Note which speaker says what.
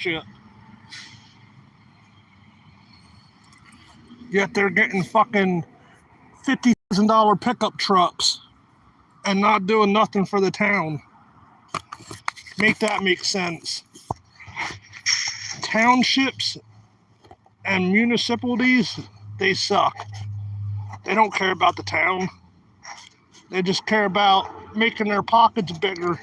Speaker 1: shit. Yet they're getting fucking $50,000 pickup trucks and not doing nothing for the town. Make that make sense. Townships and municipalities, they suck. They don't care about the town. They just care about making their pockets bigger